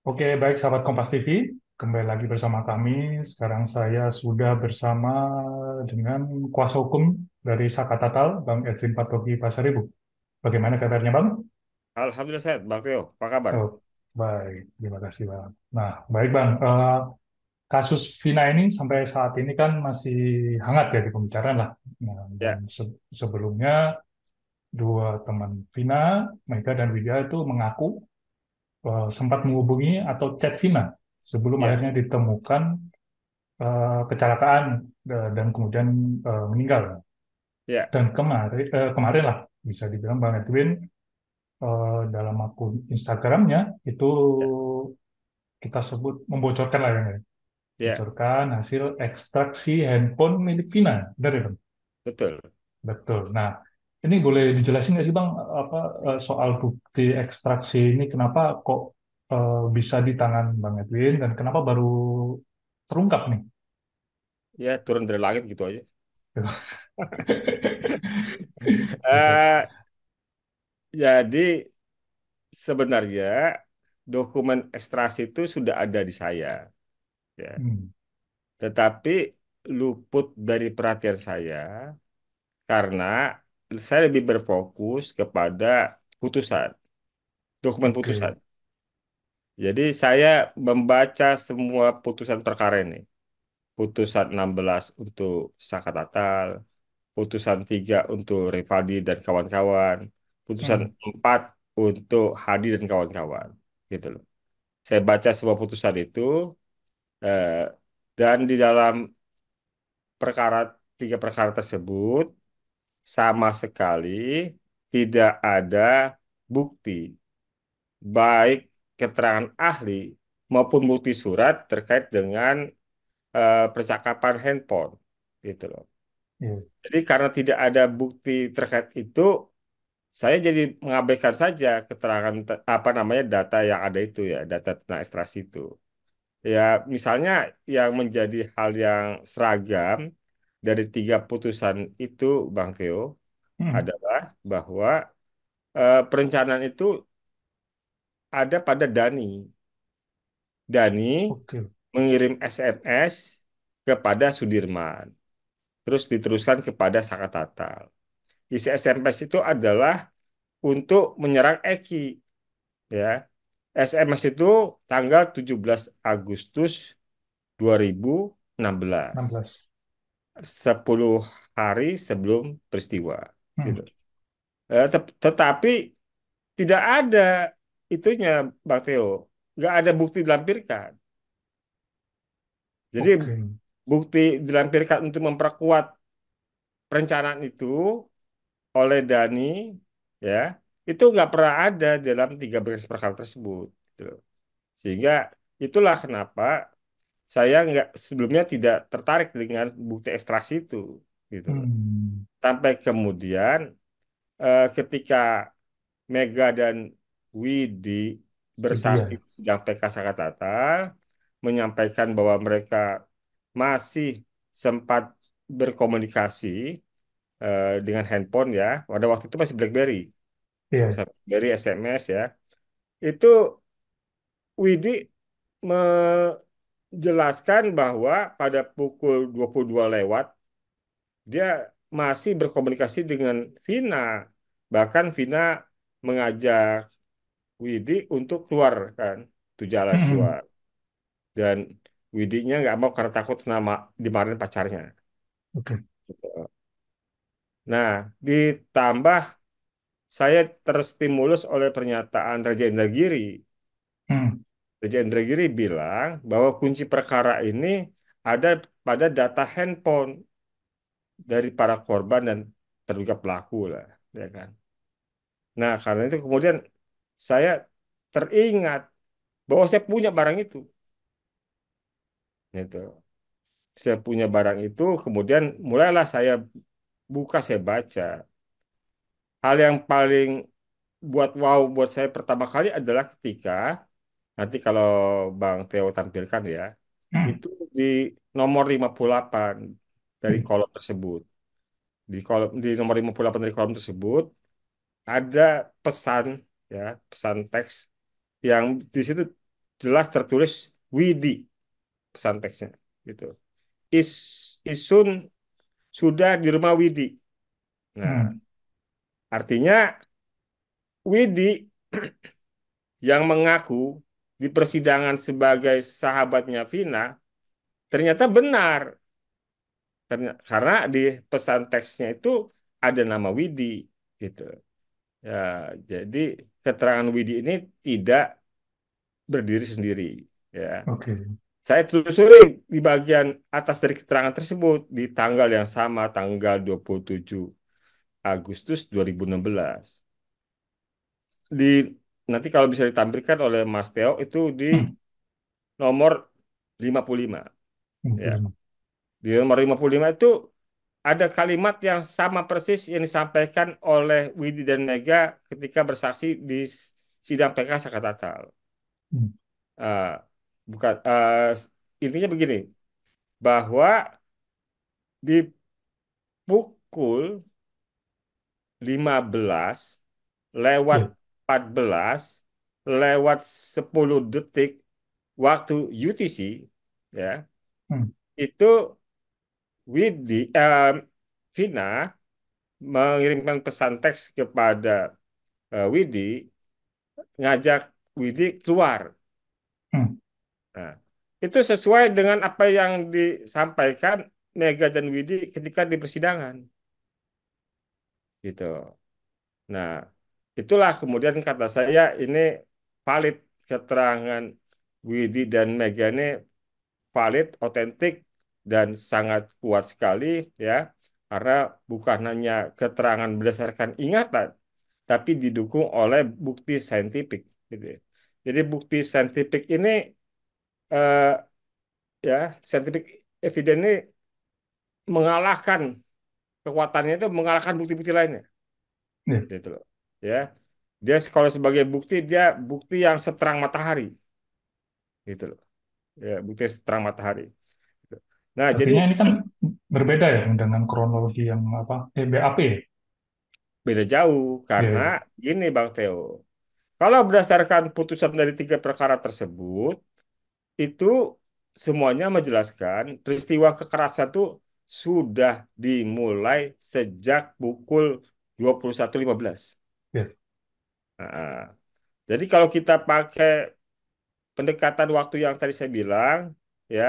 Oke, baik sahabat Kompas TV, kembali lagi bersama kami. Sekarang saya sudah bersama dengan kuasa hukum dari Saka Tatal, Bang Edwin Patogi Pasaribu. Bagaimana kabarnya, Bang? Alhamdulillah sehat, Bang Teo. Apa kabar? Oh, baik, terima kasih, Bang. Nah, baik, Bang. Kasus Vina ini sampai saat ini kan masih hangat ya di pembicaraan lah. Nah, dan Ya, sebelumnya dua teman Vina, Mega dan Widya itu mengaku sempat menghubungi atau chat Vina sebelum ya, akhirnya ditemukan kecelakaan dan kemudian meninggal. ya, Dan kemarin lah bisa dibilang Bang Edwin dalam akun Instagramnya itu ya, kita sebut membocorkan lah ya, ya, bocorkan hasil ekstraksi handphone milik Vina, benar ya Bang? betul. Betul. Nah, ini boleh dijelasin nggak sih Bang apa soal bukti ekstraksi ini kenapa kok bisa di tangan Bang Edwin dan kenapa baru terungkap nih? Ya, turun dari langit gitu aja. Siap-siap. Eh, jadi sebenarnya dokumen ekstrasi itu sudah ada di saya, ya. Hmm, Tetapi luput dari perhatian saya karena saya lebih berfokus kepada putusan, dokumen oke. putusan. Jadi saya membaca semua putusan perkara ini. Putusan 16 untuk Saka Tatal, putusan 3 untuk Rivaldi dan kawan-kawan, putusan Hmm, 4 untuk Hadi dan kawan-kawan, gitu loh. Saya baca semua putusan itu eh, dan di dalam perkara tiga perkara tersebut sama sekali tidak ada bukti baik keterangan ahli maupun bukti surat terkait dengan percakapan handphone, gitu loh. iya. Jadi karena tidak ada bukti terkait itu, saya jadi mengabaikan saja keterangan apa namanya data yang ada itu ya, data tentang ekstraksi itu. Ya, misalnya yang menjadi hal yang seragam dari tiga putusan itu, Bang Theo, Hmm, adalah bahwa perencanaan itu ada pada Dani. Dani oke. mengirim SMS kepada Sudirman, terus diteruskan kepada Saka Tatal. Isi SMS itu adalah untuk menyerang Eki, ya. SMS itu tanggal 17 Agustus 2016, 16. 10 hari sebelum peristiwa, Hmm, gitu. Tetapi tidak ada itunya, Bang Theo. Nggak ada bukti dilampirkan. Jadi oke. bukti dilampirkan untuk memperkuat perencanaan itu oleh Dani, ya, itu nggak pernah ada dalam tiga berkas perkara tersebut, gitu. Sehingga itulah kenapa saya nggak sebelumnya tidak tertarik dengan bukti ekstraksi itu, gitu loh. Hmm, Sampai kemudian ketika Mega dan Widi Widya. bersaksi di sidang PK Tatal menyampaikan bahwa mereka masih sempat berkomunikasi dengan handphone, ya. Pada waktu itu masih BlackBerry, Iya. BlackBerry SMS, ya. Itu Widi menjelaskan bahwa pada pukul 22 lewat dia masih berkomunikasi dengan Vina. Bahkan Vina mengajak Widi untuk keluar kan, itu jalan Hmm, keluar. Dan Widinya nggak mau karena takut nama dimarahin pacarnya. oke. Nah, ditambah saya terstimulus oleh pernyataan Raja Indragiri. Hmm, Raja Indragiri bilang bahwa kunci perkara ini ada pada data handphone dari para korban dan terduga pelaku lah, ya kan. Nah, karena itu kemudian saya teringat bahwa saya punya barang itu, gitu. Saya punya barang itu, kemudian mulailah saya buka, saya baca. Hal yang paling buat wow buat saya pertama kali adalah ketika nanti kalau Bang Theo tampilkan ya, hmm, itu di nomor 58 dari hmm, kolom tersebut. Di nomor 58 dari kolom tersebut ada pesan, ya, pesan teks yang di situ jelas tertulis Widi pesan teksnya gitu. Is Isun sudah di rumah Widi. Nah, hmm, artinya Widi yang mengaku di persidangan sebagai sahabatnya Vina ternyata benar. Karena di pesan teksnya itu ada nama Widi gitu. Ya, jadi keterangan Widi ini tidak berdiri sendiri. Ya, oke. saya telusuri di bagian atas dari keterangan tersebut di tanggal yang sama, tanggal 27 Agustus 2016. Di nanti kalau bisa ditampilkan oleh Mas Teo itu di Hmm, nomor 55 ya. 55. Di nomor 55 itu ada kalimat yang sama persis yang disampaikan oleh Widi dan Mega ketika bersaksi di sidang PK Sakatatal. Hmm, Eh, bukan intinya begini bahwa di pukul 15 lewat ya, 14 lewat 10 detik waktu UTC ya hmm, itu Vina mengirimkan pesan teks kepada Widi ngajak Widi keluar. hmm, Nah, itu sesuai dengan apa yang disampaikan Mega dan Widi ketika di persidangan gitu. Nah, itulah kemudian kata saya ini valid keterangan Widi dan Mega ini valid, otentik dan sangat kuat sekali ya. Karena bukan hanya keterangan berdasarkan ingatan, tapi didukung oleh bukti saintifik gitu ya. Jadi bukti saintifik ini eh, ya, saintifik evidence ini mengalahkan kekuatannya itu mengalahkan bukti-bukti lainnya ya, gitu loh. Ya. Dia kalau sebagai bukti dia bukti yang seterang matahari gitu loh. Ya, bukti yang seterang matahari. Gitu. Nah, jadi artinya ini kan berbeda ya dengan kronologi yang apa? BAP. beda jauh Ya, karena ya, gini Bang Teo. Kalau berdasarkan putusan dari tiga perkara tersebut, itu semuanya menjelaskan peristiwa kekerasan itu sudah dimulai sejak pukul 21.15. ya. Nah, jadi kalau kita pakai pendekatan waktu yang tadi saya bilang, ya,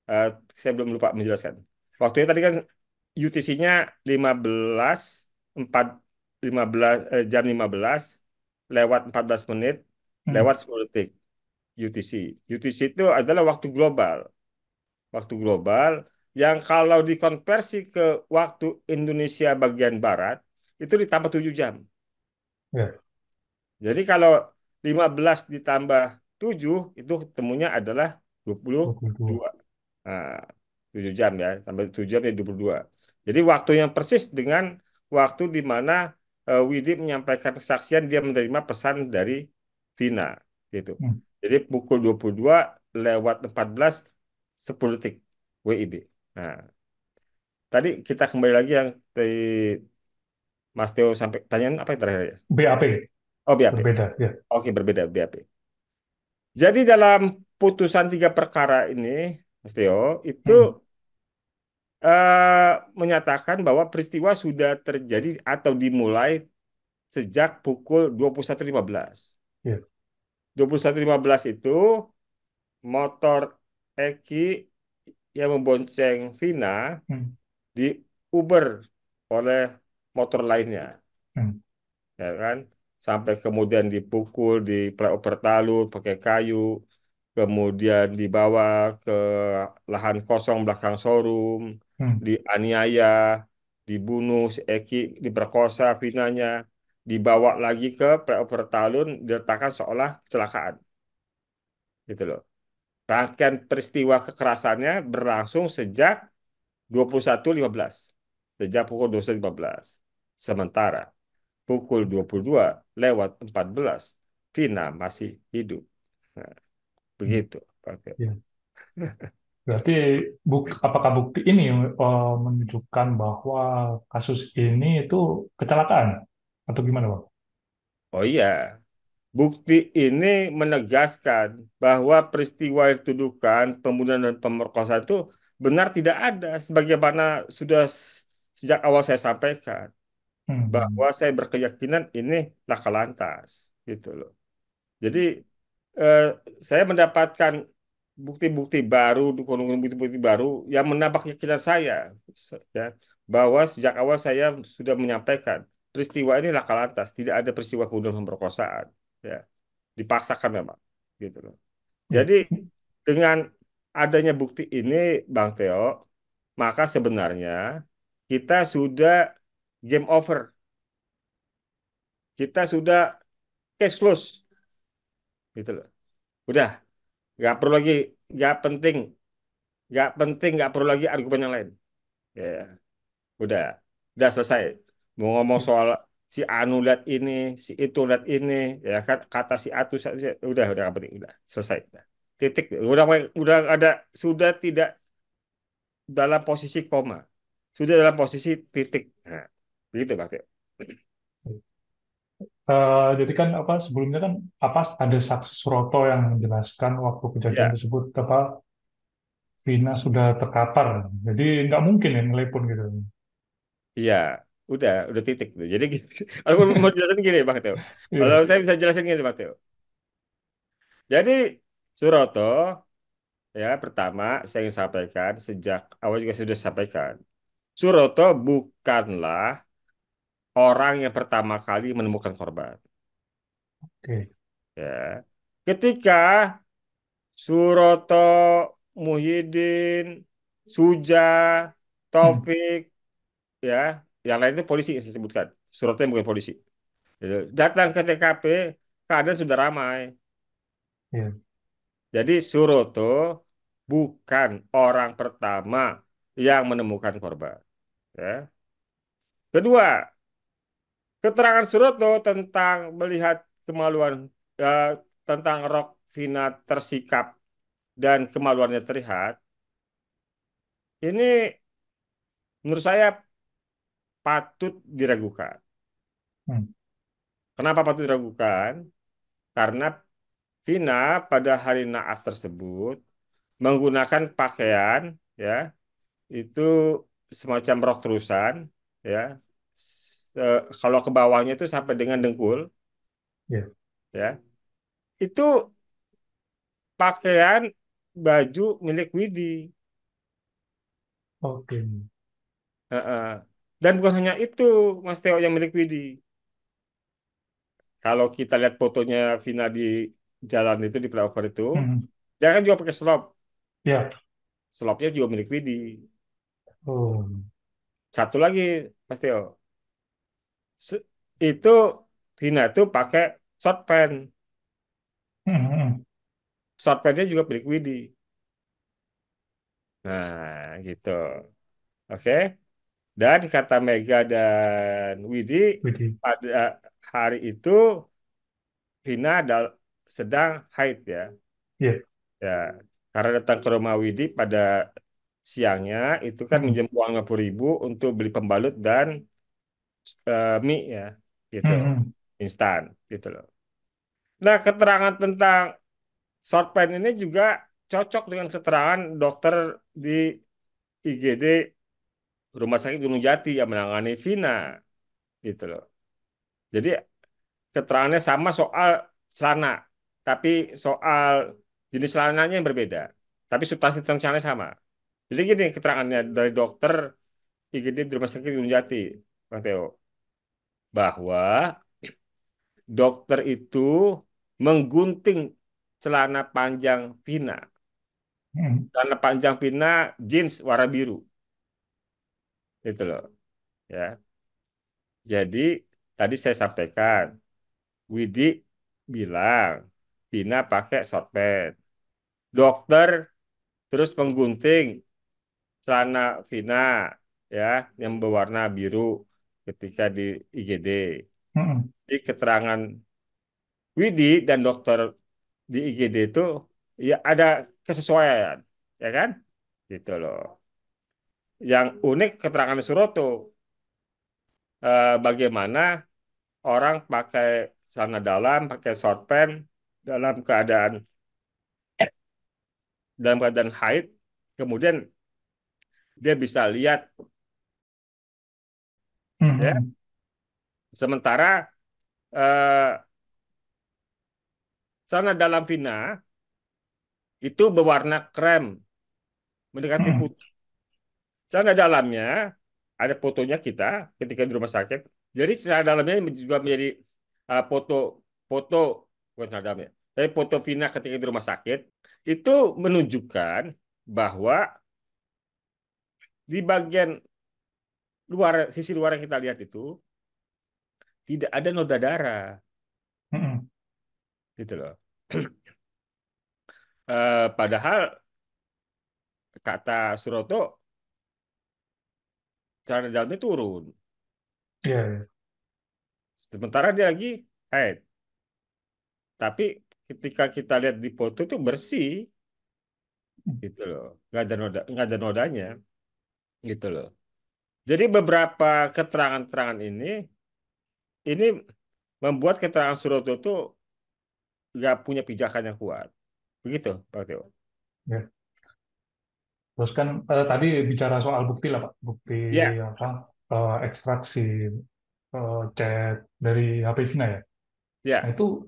eh, saya belum lupa menjelaskan. Waktunya tadi kan UTC-nya 15 4 15 jam 15 lewat 14 menit Hmm, lewat 10 detik UTC. UTC itu adalah waktu global. Waktu global yang kalau dikonversi ke waktu Indonesia bagian barat itu ditambah 7 jam. ya, Jadi kalau 15 ditambah 7 itu ketemunya adalah dua puluh 22. dua. Nah, 7 jam ya, tambah 7 jam ya 22. Jadi waktu yang persis dengan waktu di mana Widi menyampaikan kesaksian dia menerima pesan dari Vina gitu. Hmm. Jadi pukul 22 lewat 14 10 detik WIB. Nah, tadi kita kembali lagi yang dari Mas Teo sampai tanyaan apa yang terakhir ya? BAP Oh, BAP. berbeda. Ya. Oke, berbeda BAP. Jadi dalam putusan tiga perkara ini, Mas Teo, itu Hmm, menyatakan bahwa peristiwa sudah terjadi atau dimulai sejak pukul 21.15. ya. 21.15 itu motor Eki yang membonceng Vina Hmm, di Uber oleh motor lainnya. hmm, Ya kan sampai kemudian dipukul di flyover Talun pakai kayu kemudian dibawa ke lahan kosong belakang showroom hmm, dianiaya dibunuh si Eki diperkosa Vinanya dibawa lagi ke flyover Talun diletakkan seolah kecelakaan gitu loh rangkaian peristiwa kekerasannya berlangsung sejak 21.15 sejak pukul 21.15 sementara pukul 22 lewat 14, Vina masih hidup. Nah, hmm, begitu. Oke. ya. Berarti apakah bukti ini menunjukkan bahwa kasus ini itu kecelakaan atau gimana, Bang? Oh iya, bukti ini menegaskan bahwa peristiwa yang dituduhkan pembunuhan dan pemerkosaan itu benar tidak ada, sebagaimana sudah sejak awal saya sampaikan bahwa Hmm. saya berkeyakinan ini laka lantas, gitu loh. Jadi eh, saya mendapatkan bukti-bukti baru, bukti-bukti baru yang menambah keyakinan saya, ya, bahwa sejak awal saya sudah menyampaikan peristiwa ini laka lantas, tidak ada peristiwa pembunuhan pemerkosaan, ya, dipaksakan memang, gitu loh. Ya. Jadi dengan adanya bukti ini, Bang Teo, maka sebenarnya kita sudah game over, kita sudah case close, gitu loh. Udah, nggak perlu lagi, nggak penting, nggak perlu lagi argumen yang lain. Ya, udah, udah selesai. Mau ngomong soal si Anu lihat ini, si itu lihat ini, ya kan kata si Atu, udah nggak penting, udah selesai. Udah. Titik, udah ada, sudah tidak dalam posisi koma, sudah dalam posisi titik. Nah, begitu Pak Teo. Jadi kan apa sebelumnya kan apa ada saksi Suroto yang menjelaskan waktu kejadian Ya, tersebut apa Vina sudah terkapar, jadi nggak mungkin ya ngelepon gitu. iya, udah titik. Jadi gini, aku mau jelasin gini Pak Teo. Kalau Iya, saya bisa jelasin gini Pak Teo. Jadi Suroto, ya, pertama saya ingin sampaikan sejak awal juga sudah sampaikan. Suroto bukanlah orang yang pertama kali menemukan korban. oke. Ya. Ketika Suroto, Muhyiddin, Suja, Hmm, Taufik, ya, yang lain itu polisi yang saya sebutkan. Suroto yang bukan polisi. Gitu. Datang ke TKP, keadaan sudah ramai. iya, Jadi Suroto bukan orang pertama yang menemukan korban. Ya. Kedua, keterangan Suroto tentang melihat kemaluan, eh, tentang rok Vina tersikap dan kemaluannya terlihat, ini menurut saya patut diragukan. hmm, Kenapa patut diragukan? Karena Vina pada hari naas tersebut menggunakan pakaian, ya, itu semacam rok terusan, ya. Kalau ke bawahnya itu sampai dengan dengkul, iya, ya. Itu pakaian baju milik Widi. oke. Heeh. Dan bukan hanya itu, Mas Teo, yang milik Widi. Kalau kita lihat fotonya Vina di jalan itu, di flyover itu, Hmm, dia kan juga pakai slop. ya, Slopnya juga milik Widi. oh, Satu lagi, Mas Teo. Se- Itu Vina itu pakai short pant. hmm, hmm, Short pantnya juga milik Widi. Nah, gitu. Oke. Dan kata Mega dan Widi, Widih, pada hari itu Vina sedang haid, ya. iya, Ya, karena datang ke rumah Widi pada siangnya itu kan hmm, minjem uang 50.000 untuk beli pembalut dan mie, ya, gitu, hmm, hmm, instan, gitu loh. Nah, keterangan tentang short pain ini juga cocok dengan keterangan dokter di IGD Rumah Sakit Gunung Jati yang menangani Vina, gitu loh. Jadi keterangannya sama soal celana, tapi soal jenis celananya yang berbeda. Tapi substansi tentang celananya sama. Jadi gini keterangannya dari dokter IGD di Rumah Sakit Gunung Jati, Bang Teo, bahwa dokter itu menggunting celana panjang Vina. hmm, Celana panjang Vina jeans warna biru, itu loh. Ya, jadi tadi saya sampaikan, Widi bilang Vina pakai short pants. Dokter terus menggunting celana Vina, ya, yang berwarna biru ketika di IGD. hmm, Di keterangan Widi dan dokter di IGD itu ya ada kesesuaian, ya kan? Gitu loh. Yang unik keterangan Suroto, bagaimana orang pakai celana dalam, pakai short pant, dalam keadaan dalam keadaan haid, kemudian dia bisa lihat, ya. Mhm. Sementara eh, celana dalam Vina itu berwarna krem, mendekati Mhm. putih. Celana dalamnya ada fotonya kita ketika di rumah sakit. Jadi celana dalamnya juga menjadi foto foto bukan celana dalamnya, tapi foto Vina ketika di rumah sakit itu menunjukkan bahwa di bagian luar, sisi luar yang kita lihat itu tidak ada noda darah, Mhm. gitu loh. Padahal kata Suroto celana dalamnya turun, Iya, iya. sementara dia lagi haid. Tapi ketika kita lihat di foto itu bersih, gitu loh, nggak ada nodanya, gitu loh. Jadi beberapa keterangan-keterangan ini membuat keterangan Suroto itu nggak punya pijakan yang kuat, begitu Pak Teo. Iya. Terus kan tadi bicara soal bukti lah Pak, bukti Ya, apa ekstraksi chat dari HP Vina ya. Nah ya, itu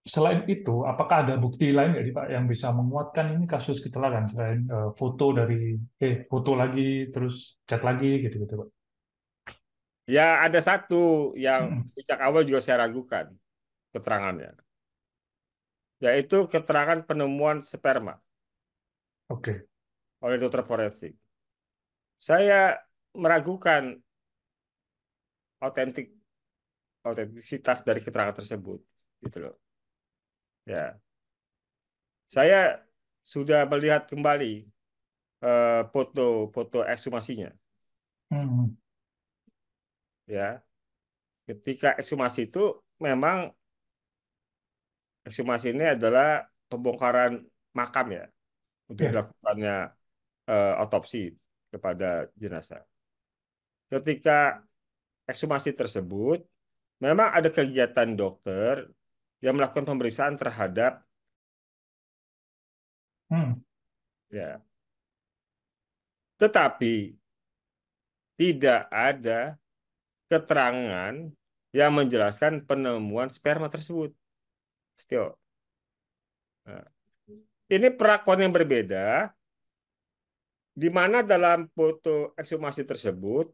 selain itu, apakah ada bukti lain nggak sih Pak yang bisa menguatkan ini kasus kecelakaan selain foto dari foto lagi terus chat lagi gitu-gitu Pak? ya ada satu yang Mm-mm. sejak awal juga saya ragukan keterangannya, yaitu keterangan penemuan sperma Oke. oleh dokter forensik. Saya meragukan autentik autentisitas dari keterangan tersebut, gitu loh. Ya, saya sudah melihat kembali foto-foto ekshumasinya, Hmm. ya. Ketika ekshumasi itu memang ekshumasi ini adalah pembongkaran makam ya untuk Ya. dilakukannya otopsi kepada jenazah. Ketika ekshumasi tersebut memang ada kegiatan dokter yang melakukan pemeriksaan terhadap, Hmm. ya, tetapi tidak ada keterangan yang menjelaskan penemuan sperma tersebut. Setio. Nah, ini perlakuan yang berbeda, di mana dalam foto ekshumasi tersebut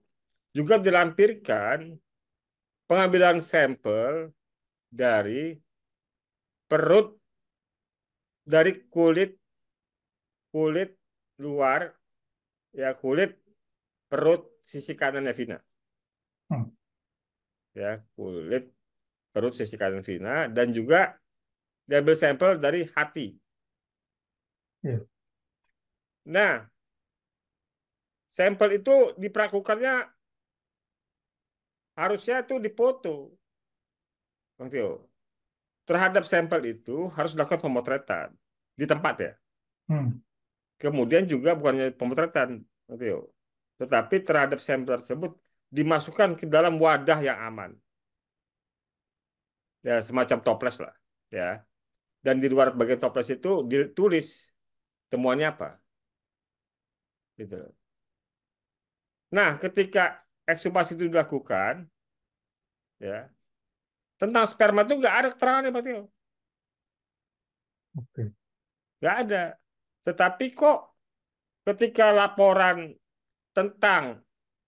juga dilampirkan pengambilan sampel dari perut, dari kulit kulit luar, ya, kulit perut sisi kanannya Vina, Hmm. ya, kulit perut sisi kanan Vina, dan juga diambil sampel dari hati. Ya. Nah, sampel itu diperlakukannya harusnya itu dipoto, Bang Tio. Terhadap sampel itu harus dilakukan pemotretan di tempat ya. Hmm. Kemudian juga bukannya pemotretan, Bang Tio, tetapi terhadap sampel tersebut dimasukkan ke dalam wadah yang aman, ya, semacam toples lah, ya. Dan di luar bagian toples itu ditulis temuannya apa, gitu. Nah, ketika ekshumasi itu dilakukan, ya, tentang sperma itu nggak ada keterangannya, Pak Tio. Oke. Nggak ada. Tetapi kok ketika laporan tentang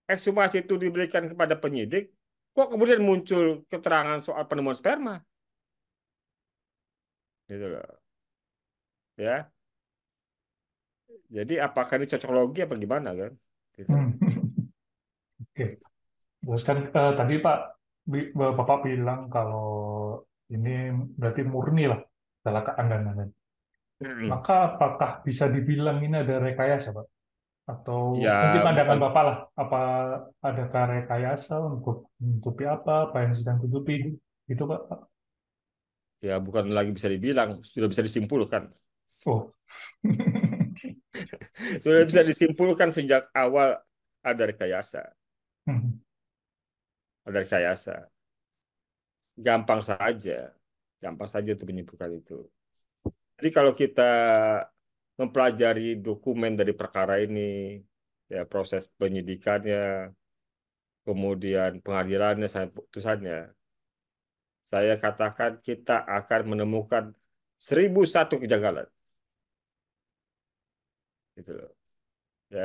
ekshumasi itu diberikan kepada penyidik, kok kemudian muncul keterangan soal penemuan sperma, gitu loh, ya. Jadi apakah ini cocokologi apa gimana kan, gitu loh. Hmm. Oke. Terus kan tadi Pak Bapak bilang kalau ini berarti murni lah kecelakaan dan lain-lain. Mm-mm. Maka apakah bisa dibilang ini ada rekayasa, Pak? Atau Ya mungkin bukan, pandangan Bapak lah, apa adakah rekayasa untuk menutupi apa yang sedang tutupi, gitu, Pak? ya bukan lagi bisa dibilang, sudah bisa disimpulkan. Oh. Sudah bisa disimpulkan sejak awal ada rekayasa, Hmm. ada rekayasa. gampang saja, gampang saja untuk menyimpulkan itu. Jadi kalau kita mempelajari dokumen dari perkara ini, ya proses penyidikannya, kemudian pengadilannya sampai putusannya, saya katakan kita akan menemukan 1001 kejanggalan. Gitu loh. Ya,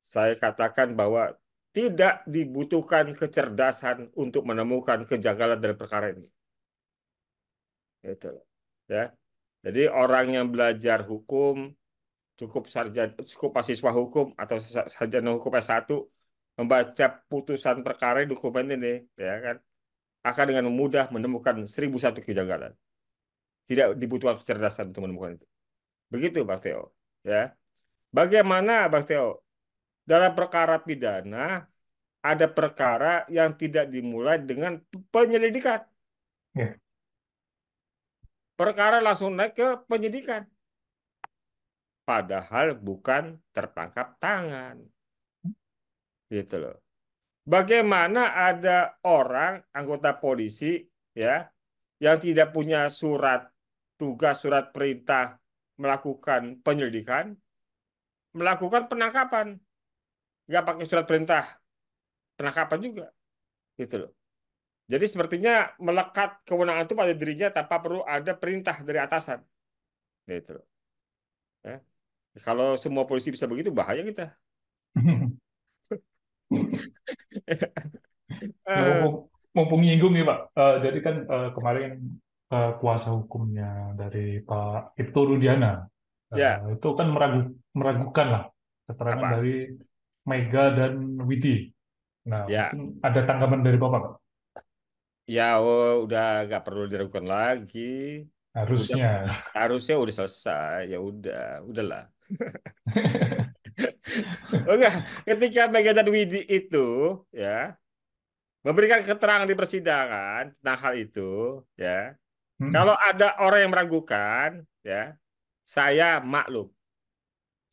saya katakan bahwa tidak dibutuhkan kecerdasan untuk menemukan kejanggalan dari perkara ini. Gitu loh. Ya. Jadi orang yang belajar hukum cukup mahasiswa hukum atau sarjana hukum S1 membaca putusan perkara di dokumen ini, ya kan, akan dengan mudah menemukan 1001 kejanggalan. Tidak dibutuhkan kecerdasan untuk menemukan itu. Begitu, Bang Teo. Ya. Bagaimana, Bang Teo? Dalam perkara pidana ada perkara yang tidak dimulai dengan penyelidikan. Ya. Perkara langsung naik ke penyidikan. Padahal bukan tertangkap tangan. Gitu loh. Bagaimana ada orang anggota polisi, ya, yang tidak punya surat tugas, surat perintah melakukan penyelidikan, melakukan penangkapan, nggak pakai surat perintah penangkapan juga, gitu loh. Jadi sepertinya melekat kewenangan itu pada dirinya tanpa perlu ada perintah dari atasan, gitu loh. Ya. Kalau semua polisi bisa begitu, bahaya kita. Ya, Eh, mumpung nyinggung nih Pak. Jadi kan kemarin kuasa hukumnya dari Pak Ibtu Rudiana ya, itu kan meragukan lah keterangan apa? dari Mega dan Widi. Nah, Ya, mungkin ada tanggapan dari Bapak, Pak. ya, oh, udah nggak perlu diragukan lagi. Udah, Harusnya. harusnya udah selesai. Ya udah, udahlah. Oke, ketika Mega dan Widi itu, ya, memberikan keterangan di persidangan tentang hal itu, ya, Hmm, kalau ada orang yang meragukan, ya, saya maklum,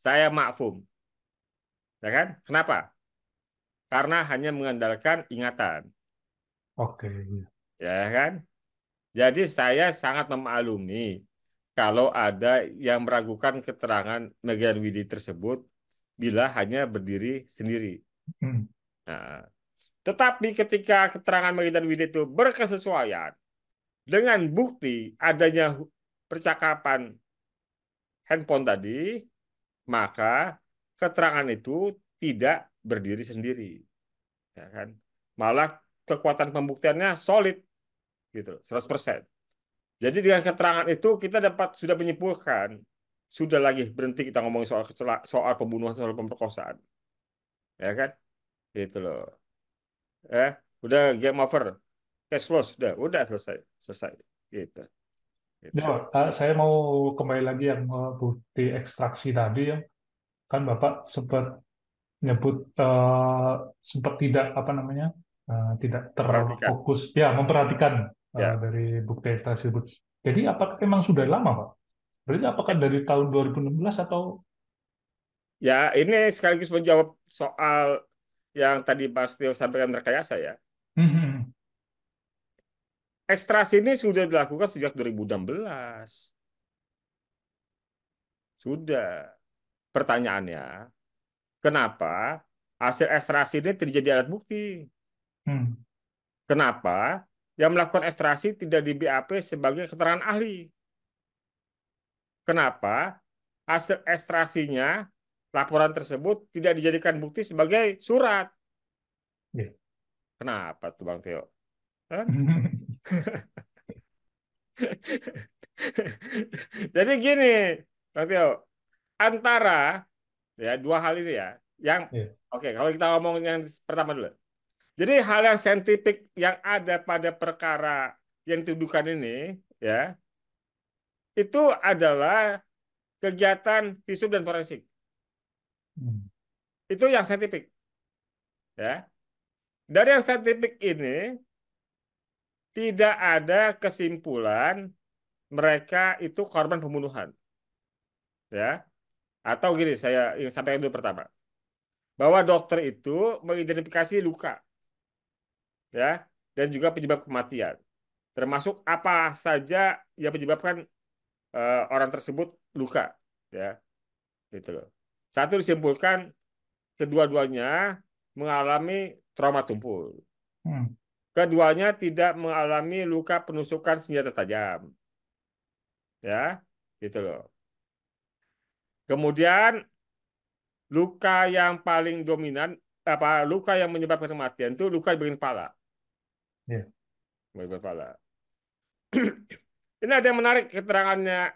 saya makfum, ya kan? Kenapa? Karena hanya mengandalkan ingatan, Oke. ya kan? Jadi saya sangat memaklumi kalau ada yang meragukan keterangan Megan Widi tersebut bila hanya berdiri sendiri. Hmm, Nah, tetapi ketika keterangan Megan Widi itu berkesesuaian dengan bukti adanya percakapan handphone tadi, maka keterangan itu tidak berdiri sendiri, ya kan? Malah kekuatan pembuktiannya solid gitu, 100%. Jadi dengan keterangan itu kita dapat sudah menyimpulkan, sudah lagi berhenti kita ngomong soal soal pembunuhan, soal pemerkosaan, ya kan? Gitu loh. Udah game over, case close, udah selesai, selesai. Gitu, ya, gitu. Pak. Saya mau kembali lagi yang bukti ekstraksi tadi ya. Kan Bapak sempat nyebut sempat tidak apa namanya tidak terlalu Memperhatikan. fokus ya memperhatikan Ya, dari bukti tersebut. Jadi apakah memang sudah lama Pak? Berarti apakah dari tahun 2016 atau ya ini sekaligus menjawab soal yang tadi Mas Tio sampaikan rekayasa ya. Hmm, Ekstraksi ini sudah dilakukan sejak 2016. Sudah. Pertanyaannya, kenapa hasil ekstraksi ini tidak jadi alat bukti? hmm, Kenapa yang melakukan ekstraksi tidak di BAP sebagai keterangan ahli? Kenapa hasil ekstrasinya, laporan tersebut tidak dijadikan bukti sebagai surat? ya. Kenapa tuh Bang Teo? Kan? Jadi gini, Bang Teo, antara ya dua hal ini ya, yang Ya. oke kalau kita ngomong yang pertama dulu. Jadi hal yang saintifik yang ada pada perkara yang dituduhkan ini, ya, itu adalah kegiatan visum dan forensik. Hmm, Itu yang saintifik, ya. Dari yang saintifik ini tidak ada kesimpulan mereka itu korban pembunuhan, ya. Atau gini, saya ingin sampaikan dulu pertama, bahwa dokter itu mengidentifikasi luka, ya, dan juga penyebab kematian. termasuk apa saja yang menyebabkan orang tersebut luka, ya, gitu loh. Satu disimpulkan kedua-duanya mengalami trauma tumpul. Hmm. Keduanya tidak mengalami luka penusukan senjata tajam, ya, gitu loh. Kemudian luka yang paling dominan apa luka yang menyebabkan kematian itu luka di bagian kepala, Ya. bagian kepala. Ini ada yang menarik keterangannya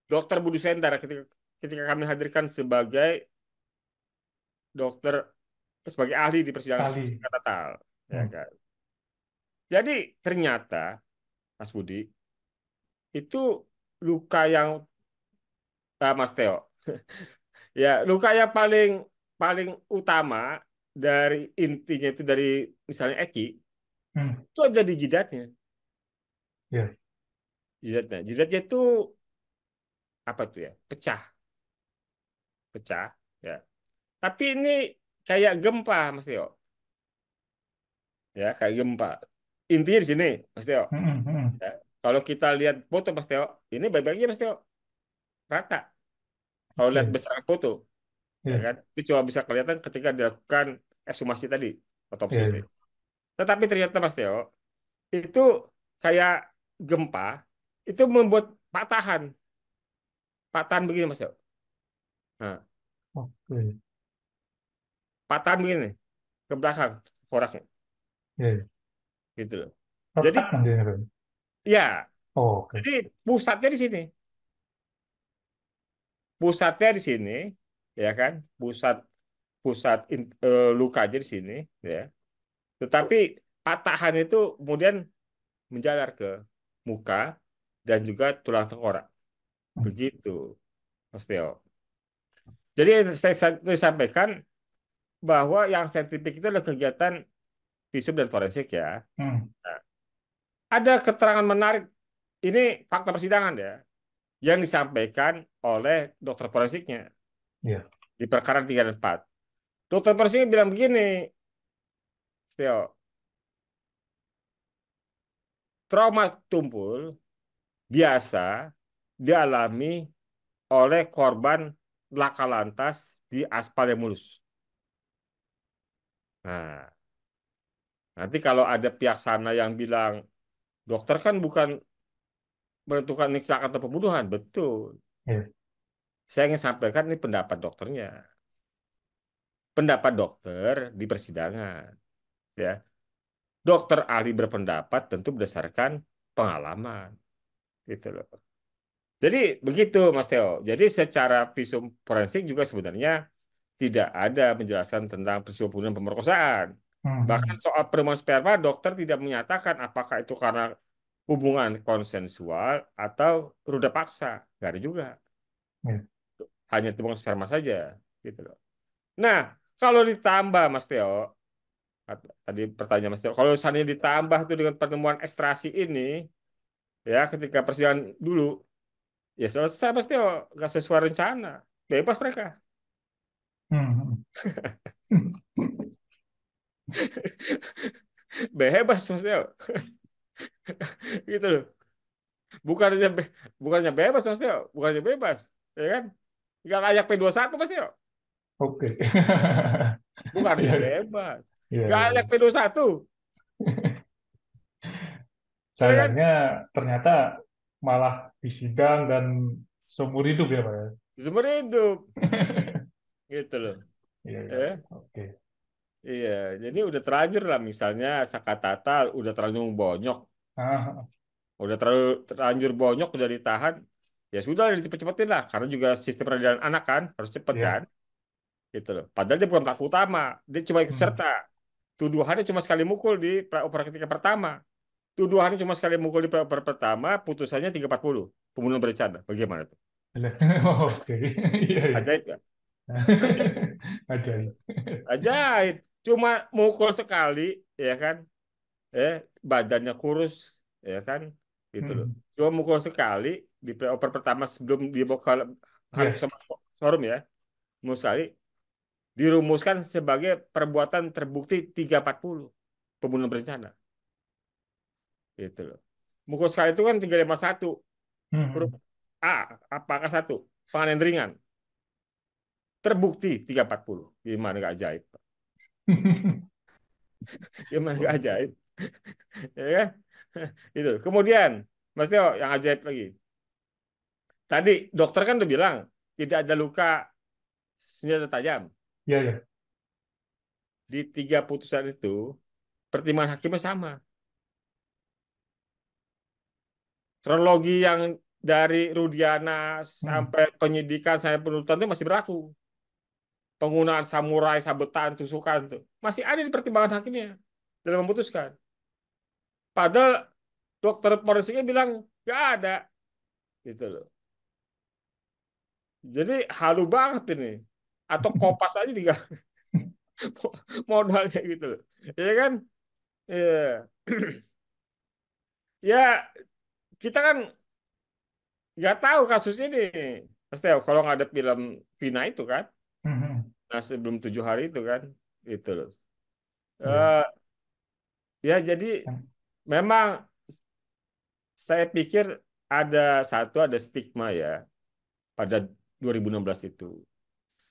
Dokter Budi Sendar ketika kami hadirkan sebagai dokter sebagai ahli di persidangan Ahli. psikotetal, ya Hmm. kan. Jadi ternyata Mas Budi itu luka yang Mas Teo, ya luka yang paling paling utama dari intinya itu dari misalnya Eki Hmm. itu ada di jidatnya, Ya. jidatnya itu apa tuh ya pecah, pecah, ya. Tapi ini kayak gempa Mas Teo, ya kayak gempa. Intinya di sini Mas Teo. Hmm. Hmm. Hmm. Ya. Kalau kita lihat foto Mas Teo, ini baik-baiknya Mas Teo, rata. Kalau lihat Oke. besaran foto, ya Ya. kan, itu cuma bisa kelihatan ketika dilakukan ekshumasi tadi, otopsi Ya. itu. Ya. Tetapi ternyata Mas Teo, itu kayak gempa, itu membuat patahan, patahan begini Mas Teo. Nah, Oke. patahan begini ke belakang, koraknya, Ya. Ya. gitu loh. Jadi, Retak nanti kan. ya, Oh, oke. jadi pusatnya di sini, pusatnya di sini, ya kan, pusat pusat lukanya di sini, ya. Tetapi patahan itu kemudian menjalar ke muka dan juga tulang tengkorak. Hmm. Begitu, Mas Teo. Jadi saya sampaikan bahwa yang saintifik itu adalah kegiatan visum dan forensik, ya. Hmm. Nah, ada keterangan menarik, ini fakta persidangan, ya, yang disampaikan oleh dokter forensiknya Ya. di perkara 3 dan 4. Dokter forensiknya bilang begini, Mas Teo, trauma tumpul biasa dialami oleh korban laka lantas di aspal yang mulus. Nah, nanti kalau ada pihak sana yang bilang, dokter kan bukan menentukan ini kecelakaan atau pembunuhan. Betul. Ya. Saya ingin sampaikan ini pendapat dokternya. Pendapat dokter di persidangan. Ya. Dokter ahli berpendapat tentu berdasarkan pengalaman. Gitu loh. Jadi begitu Mas Theo. Jadi secara visum forensik juga sebenarnya tidak ada menjelaskan tentang peristiwa pembunuhan pemerkosaan. Hmm. Bahkan Hmm. soal penemuan sperma, dokter tidak menyatakan apakah itu karena hubungan konsensual atau ruda paksa. Nggak ada juga. Ya. Hanya temuan sperma saja. Gitu loh. Nah, kalau ditambah Mas Teo, tadi pertanyaan Mas Teo, kalau seandainya ditambah tuh dengan penemuan ekstrasi ini, ya ketika persidangan dulu, ya selesai Mas Teo. Nggak sesuai rencana. Bebas mereka. Hmm. Hmm. Bebas Mas Teo. Gitu loh. Bukannya bukannya bebas Mas Teo, bukannya bebas, ya kan? Nggak layak P21 Mas Teo, Oke. bukannya Ya. bebas. Ya. Nggak layak Ya. P21, ya kan? Sayangnya ternyata malah disidang dan seumur hidup ya Pak ya. Seumur hidup, gitu loh. Iya, iya. Ya, Oke. iya. Jadi udah terlanjur lah, misalnya Sakatata udah terlanjur bonyok, Ah, udah terlalu terlanjur bonyok udah ditahan, ya sudah dicepet-cepetin lah, karena juga sistem peradilan anak kan harus cepet kan, ya. gitu loh. Padahal dia bukan pelaku utama, dia cuma ikut Hmm. serta. Tuduhannya cuma sekali mukul di operasi ketika pertama. Tuduhannya cuma sekali mukul di pelapor pertama, putusannya 340. Pembunuhan berencana. Bagaimana tuh? Oke. Iya, iya. Ajaib kan? Ajaib. Ajaib. Ajaib. Cuma mukul sekali, ya kan? Eh, badannya kurus, ya kan? Gitu loh. Hmm. Cuma mukul sekali di pelapor pertama sebelum dibawa ke Ya, forum, ya. Mukul sekali dirumuskan sebagai perbuatan terbukti 340. Pembunuhan berencana. gitu loh. Mukul sekali itu kan 351 huruf Hmm. A, apakah satu penganiayaan ringan, terbukti 340. Gimana gak ajaib? Gimana gak Oke. ajaib? Ya kan? Itu. Kemudian, Mas Teo, yang ajaib lagi. Tadi dokter kan udah bilang tidak ada luka senjata tajam. Ya, ya. Di tiga putusan itu, pertimbangan hakimnya sama. Kronologi yang dari Rudiana Hmm. sampai penyidikan sampai penuntutan itu masih berlaku. Penggunaan samurai, sabetan, tusukan itu masih ada di pertimbangan hakimnya dalam memutuskan. Padahal dokter forensiknya bilang nggak ada, gitu loh. Jadi halu banget ini. Atau kopas aja juga modalnya gitu loh. Ya kan? Iya. Ya, kita kan nggak tahu kasus ini. Pasti kalau nggak ada film Vina itu kan, Hmm. nah sebelum 7 hari itu kan, itu loh. Ya. Eh, ya jadi memang saya pikir ada stigma ya pada 2016 itu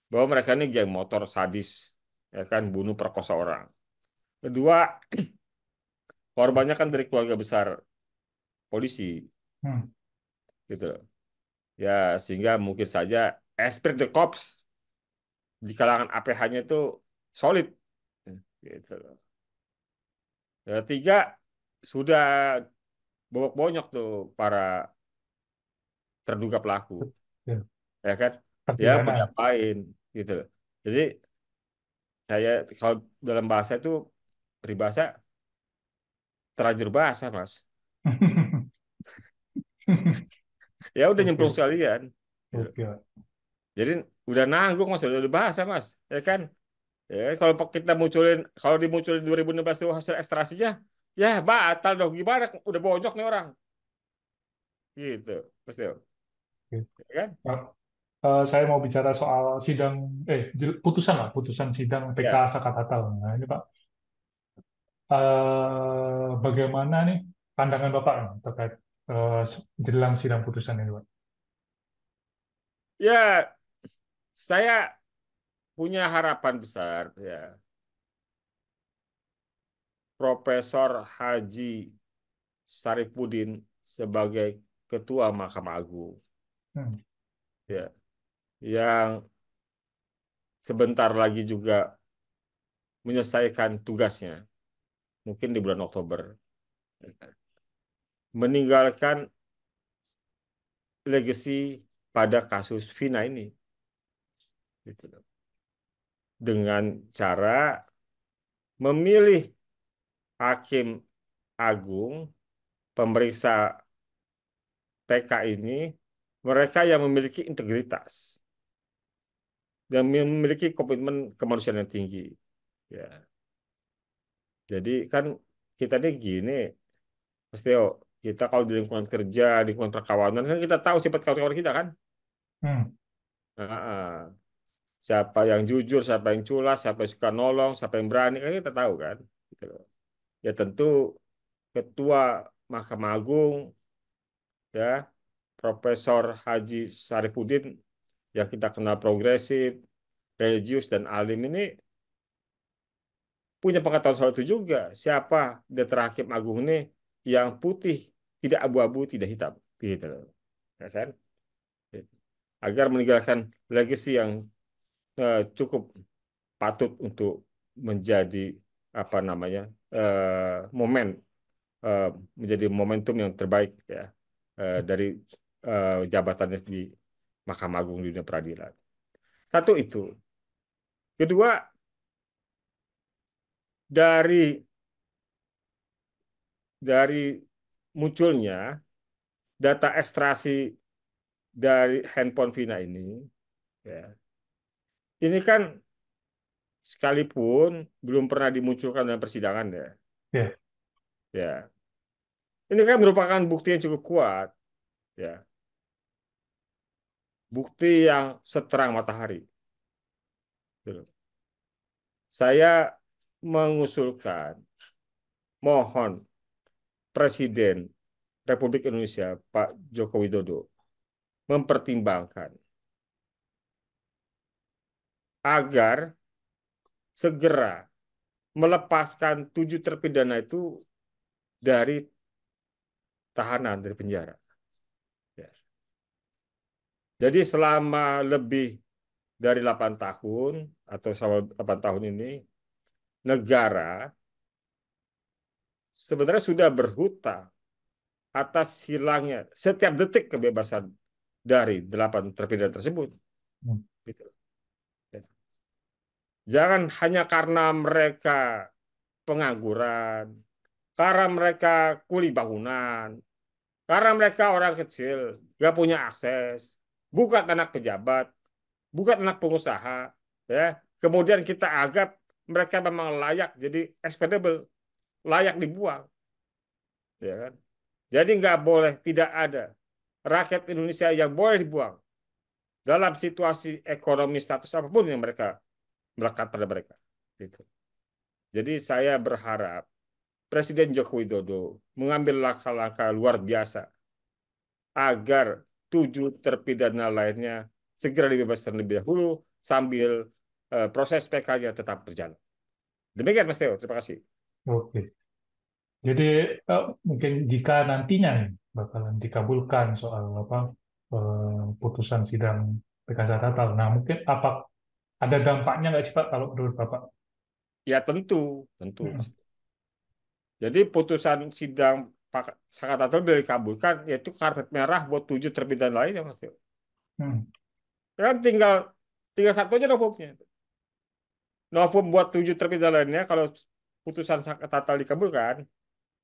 bahwa mereka ini geng motor sadis, ya kan, bunuh perkosa orang. Kedua, korbannya kan dari keluarga besar polisi, Hmm. gitu loh. Ya sehingga mungkin saja esprit de corps di kalangan APH-nya itu solid, gitu loh. Ya, tiga, sudah bobok-bonyok tuh para terduga pelaku, Ya. ya kan? Ya mau Terpidana. diapain, gitu loh. Jadi saya kalau dalam bahasa itu peribahasa terlanjur basah, Mas. Ya udah nyemplung Oke. sekalian, gitu. Oke. Jadi udah nanggung, Mas, udah basah, Mas, ya kan? Ya, kalau kita munculin, kalau dimunculin 2016 itu hasil ekstrasinya, ya batal dong. Gimana? Udah bonyok nih orang, gitu, Mas Teo. Oke. Ya kan? Nah, saya mau bicara soal sidang, putusan lah, putusan sidang PK Ya, Sakatatal. Nah, ini Pak, bagaimana nih pandangan Bapak terkait jelang sidang putusan ini, Pak? ya saya punya harapan besar, ya. Profesor Haji Saripudin sebagai Ketua Mahkamah Agung, Hmm. ya, yang sebentar lagi juga menyelesaikan tugasnya, mungkin di bulan Oktober, meninggalkan legacy pada kasus Vina ini, gitu loh. Dengan cara memilih hakim agung pemeriksa PK ini, mereka yang memiliki integritas dan memiliki komitmen kemanusiaan yang tinggi, ya. Jadi kan kita ini gini, Mas Teo, kita kalau di lingkungan kerja, di lingkungan perkawanan kan kita tahu sifat kawan-kawan kita kan. Hmm. Nah, siapa yang jujur, siapa yang culas, siapa yang suka nolong, siapa yang berani, kan kita tahu kan. Gitu loh. Ya tentu Ketua Mahkamah Agung, ya, Profesor Haji Sarifudin, yang kita kenal progresif, religius, dan alim ini punya pengetahuan soal itu juga. Siapa Dr. Hakim Agung ini yang putih, tidak abu-abu, tidak hitam. Gitu loh. Ya kan? Agar meninggalkan legacy yang cukup patut untuk menjadi apa namanya, momen, eh, menjadi momentum yang terbaik, ya, dari jabatannya di Mahkamah Agung di dunia peradilan. Satu itu. Kedua, dari dari munculnya data ekstraksi dari handphone Vina ini, ya, ini kan sekalipun belum pernah dimunculkan dalam persidangan, ya, Ya. ya, ini kan merupakan bukti yang cukup kuat, ya, bukti yang seterang matahari, gitu. Saya mengusulkan, mohon Presiden Republik Indonesia Pak Joko Widodo mempertimbangkan agar segera melepaskan 7 terpidana itu dari tahanan, dari penjara. Ya. Jadi selama lebih dari 8 tahun atau selama 8 tahun ini, negara sebenarnya sudah berhutang atas hilangnya setiap detik kebebasan dari 8 terpidana tersebut. Hmm. Gitu. Jangan hanya karena mereka pengangguran, karena mereka kuli bangunan, karena mereka orang kecil, nggak punya akses, bukan anak pejabat, bukan anak pengusaha, ya. Kemudian kita anggap mereka memang layak jadi expendable, layak dibuang, ya kan? Jadi nggak boleh, tidak ada rakyat Indonesia yang boleh dibuang dalam situasi ekonomi status apapun yang mereka melekat pada mereka. Gitu. Jadi saya berharap Presiden Joko Widodo mengambil langkah-langkah luar biasa agar 7 terpidana lainnya segera dibebaskan terlebih dahulu sambil proses PK-nya tetap berjalan. Demikian Mas Theo, terima kasih. Oke. Jadi mungkin jika nantinya nih bakalan dikabulkan soal apa putusan sidang PK Tatal. Nah, mungkin apa ada dampaknya nggak sih Pak kalau menurut Bapak? Ya tentu, tentu Hmm. pasti. Jadi putusan sidang Pak Sakatatul bila dikabulkan, yaitu karpet merah buat 7 terpidana lainnya Mas Theo. Hmm. Ya kan tinggal tinggal satu aja novumnya. Novum buat 7 terpidana lainnya kalau putusan Sakatatul dikabulkan,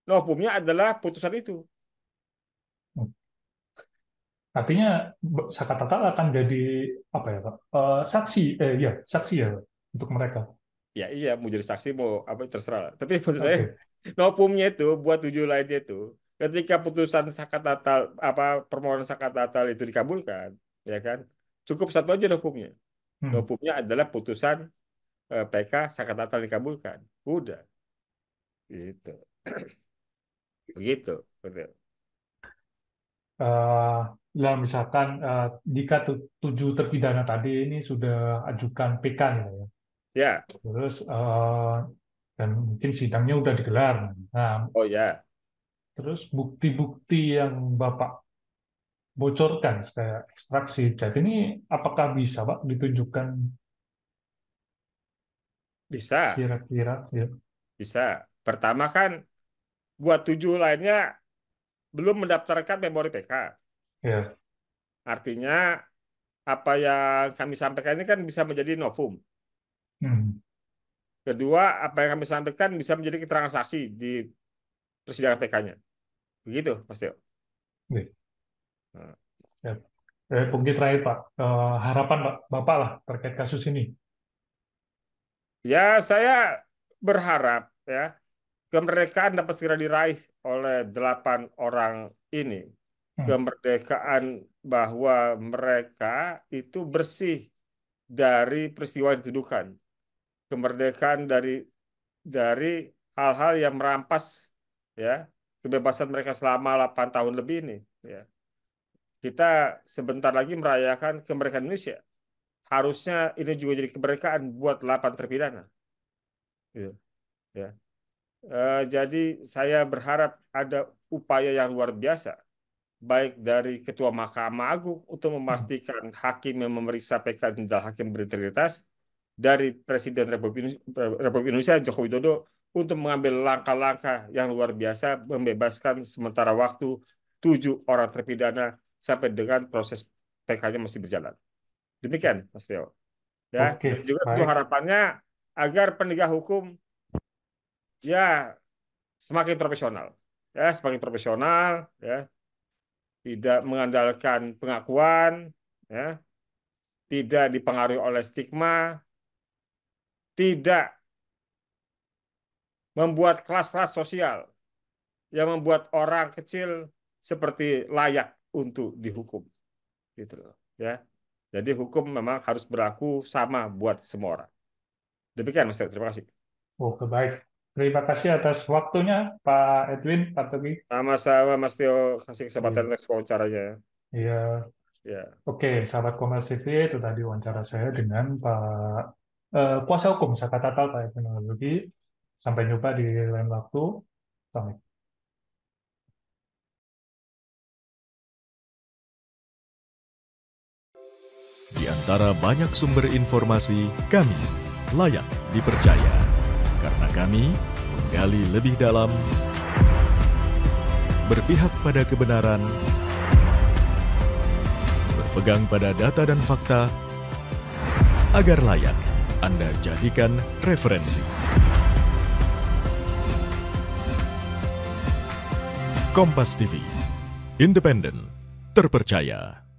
novumnya adalah putusan itu. Artinya Sakatatal akan jadi apa ya Pak? Saksi, ya saksi ya Pak, untuk mereka. Ya iya, mau jadi saksi mau apa terserah. Tapi menurut saya Oke. novumnya itu buat 7 lainnya itu ketika putusan sakat natal apa permohonan sakat natal itu dikabulkan, ya kan? Cukup satu aja novumnya. Hmm. Novumnya adalah putusan PK sakat natal dikabulkan. Udah, gitu. Begitu. Betul. Eh, Dalam misalkan jika 7 terpidana tadi ini sudah ajukan PK nih Pak, ya. Ya, Terus dan mungkin sidangnya udah digelar. Nah, oh ya, terus bukti-bukti yang Bapak bocorkan kayak ekstraksi chat ini apakah bisa Pak ditunjukkan bisa, kira-kira ya? bisa. Pertama kan buat 7 lainnya belum mendaftarkan memori PK. Ya. Artinya apa yang kami sampaikan ini kan bisa menjadi novum. Hmm. Kedua, apa yang kami sampaikan bisa menjadi keterangan saksi di persidangan PK-nya. Begitu, Mas Teo. Ya. Nah, Ya. Mungkin terakhir Pak, harapan Pak, Bapak lah terkait kasus ini. ya, saya berharap ya kemerdekaan dapat segera diraih oleh 8 orang ini. Hmm. Kemerdekaan bahwa mereka itu bersih dari peristiwa yang dituduhkan. Kemerdekaan dari hal-hal yang merampas ya kebebasan mereka selama 8 tahun lebih ini. Ya. Kita sebentar lagi merayakan kemerdekaan Indonesia. Harusnya ini juga jadi kemerdekaan buat 8 terpidana. Gitu, ya. Jadi saya berharap ada upaya yang luar biasa, baik dari Ketua Mahkamah Agung untuk Hmm. memastikan hakim yang memeriksa PK ini adalah hakim berintegritas, dari Presiden Republik Indonesia Joko Widodo untuk mengambil langkah-langkah yang luar biasa, membebaskan sementara waktu 7 orang terpidana sampai dengan proses PK-nya masih berjalan. Demikian, Mas Teo. Ya, dan Oke, juga tentu baik. harapannya agar penegak hukum ya semakin profesional, ya semakin profesional, ya tidak mengandalkan pengakuan, ya tidak dipengaruhi oleh stigma, tidak membuat kelas-kelas sosial yang membuat orang kecil seperti layak untuk dihukum, gitu loh, ya. Jadi hukum memang harus berlaku sama buat semua orang. Demikian, Mas. Terima kasih. Oke, baik. Terima kasih atas waktunya, Pak Edwin, Pak Togi. Sama-sama Mas Tio, kasih kesempatan Iya, untuk wawancaranya. iya. Ya. Oke, sahabat Kompas TV, itu tadi wawancara saya dengan Pak kuasa hukum Saka Tatal, Pak Edwin Togi. Sampai jumpa di lain waktu. Selamat. Di antara banyak sumber informasi, kami layak dipercaya. Karena kami menggali lebih dalam, berpihak pada kebenaran, berpegang pada data dan fakta, agar layak Anda jadikan referensi. Kompas TV, independen, terpercaya.